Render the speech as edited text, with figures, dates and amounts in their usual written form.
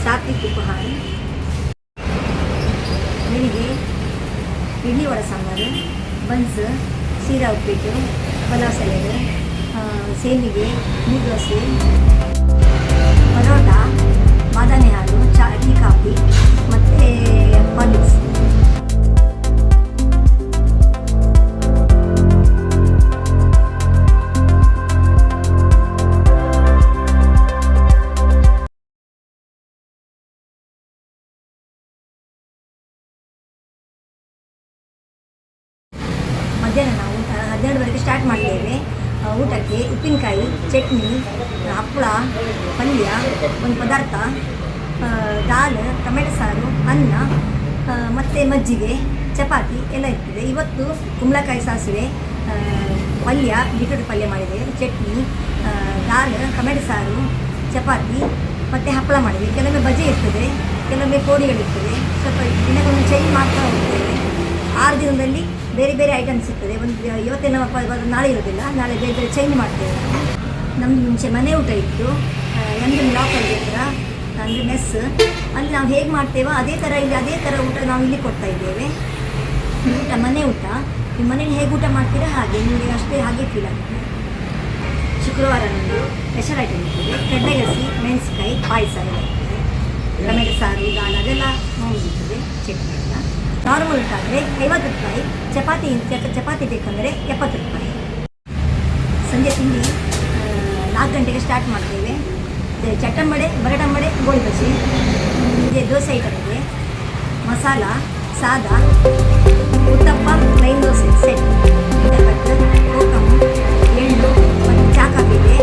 ಸಾತ್ವಿಕ್ ಉಪಹಾರ. ಬೆಳಿಗ್ಗೆ ಇಡ್ಲಿ ವಡೆ ಸಾಂಬಾರು, ಬನ್ಸ್, ಶೀರಾ ಉಪ್ಪಿಟ್ಟು, ಪಲಾವ್ ಸಲಾಡ್, ಸೇಮಿಗೆ, ನೀರು ದೋಸೆ, ಪರೋಟ, ಬಾದಾಮಿ ಹಾಲು, ಟೀ ಕಾಫಿ ಮತ್ತು ಹಾರ್ಲಿಕ್ಸ್. ಮಧ್ಯಾಹ್ನ ನಾವು 12ವರೆಗೆ ಸ್ಟಾರ್ಟ್ ಮಾಡ್ತೇವೆ. ಊಟಕ್ಕೆ ಉಪ್ಪಿನಕಾಯಿ, ಚಟ್ನಿ, ಹಪ್ಪಳ, ಪಲ್ಯ, ಒಂದು ಪದಾರ್ಥ, ದಾಲ್, ಟೊಮೆಟೊ ಸಾರು, ಅನ್ನ ಮತ್ತು ಮಜ್ಜಿಗೆ, ಚಪಾತಿ ಎಲ್ಲ ಇರ್ತದೆ. ಇವತ್ತು ಕುಂಬಳಕಾಯಿ ಸಾಸಿವೆ ಪಲ್ಯ, ಬೀಟ್ರೂಟ್ ಪಲ್ಯ ಮಾಡಿದೆ, ಚಟ್ನಿ, ದಾಲ್, ಟೊಮೆಟೊ ಸಾರು, ಚಪಾತಿ ಮತ್ತು ಹಪ್ಪಳ ಮಾಡಿದೆ. ಕೆಲವೊಮ್ಮೆ ಬಜೆ ಇರ್ತದೆ, ಕೆಲವೊಮ್ಮೆ ಕೋಡಿಗಳಿರ್ತದೆ. ಸ್ವಲ್ಪ ದಿನಗಳನ್ನು ಚೇಂಜ್ ಮಾಡ್ತಾ ಹೋಗ್ತೇವೆ. 6 ದಿನದಲ್ಲಿ ಬೇರೆ ಬೇರೆ ಐಟಮ್ಸ್ ಇರ್ತದೆ. ಇವತ್ತೇ ನಾಳೆ ಇರೋದಿಲ್ಲ, ನಾಳೆ ಬೇರೆ ಬೇರೆ ಚೇಂಜ್ ಮಾಡ್ತೇವೆ. ನಮ್ಮದು ಮುಂಚೆ ಮನೆ ಊಟ ಇತ್ತು, ನಮ್ಮದು ಲಾಕಲ್ಲಿ ಹತ್ರ ಅಂದರೆ ಮೆಸ್. ಅಲ್ಲಿ ನಾವು ಹೇಗೆ ಮಾಡ್ತೇವೋ ಅದೇ ಥರ ಇಲ್ಲಿ ಅದೇ ಥರ ಊಟ ನಾವು ಇಲ್ಲಿ ಕೊಡ್ತಾ ಇದ್ದೇವೆ. ಊಟ ಮನೆ ಊಟ, ನಿಮ್ಮ ಮನೇಲಿ ಹೇಗೆ ಊಟ ಮಾಡ್ತೀರಾ ಹಾಗೆ ನಿಮಗೆ ಅಷ್ಟೇ ಹಾಗೆ ಫೀಲ್ ಆಗುತ್ತೆ. ಶುಕ್ರವಾರ ನಮ್ಮದು ಸ್ಪೆಷಲ್ ಐಟಮ್ ಇರ್ತದೆ. ಕಡಲೆಗಸಿ, ಮೆಣಸಿನಕಾಯಿ, ಪಾಯಸ ಎಲ್ಲ ಇರ್ತದೆ. ಟೊಮೆಟೊ ಸಾರು, ದಾಲ್ ಅದೆಲ್ಲ ಹೋಗಿರ್ತದೆ. ಚಟ್ನಿ ಎಲ್ಲ ನಾರ್ಮಲ್ ಊಟ ಆದರೆ 50 ರೂಪಾಯಿ, ಚಪಾತಿ ಬೇಕಂದರೆ 70 ರೂಪಾಯಿ. ಸಂಜೆ ತಿಂಡಿ 4 ಗಂಟೆಗೆ ಸ್ಟಾರ್ಟ್ ಮಾಡ್ತೇವೆ. ಚಟ್ಟಂಬಡೆ, ಬರಟಂಬಡೆ, ಗೋಳಿ ಬಜ್ಜಿ, ಹೀಗೆ ದೋಸೆ ಐಟಮ್ ಇದೆ. ಮಸಾಲ, ಸಾದಾ, ಉತ್ತಪ್ಪ, ಪ್ಲೈನ್ ದೋಸೆ ಸೆಟ್, ಕೋಕಮ್, ಎಳ್ಳು ಮತ್ತು ಚಾ ಕಾಫಿ ಇದೆ.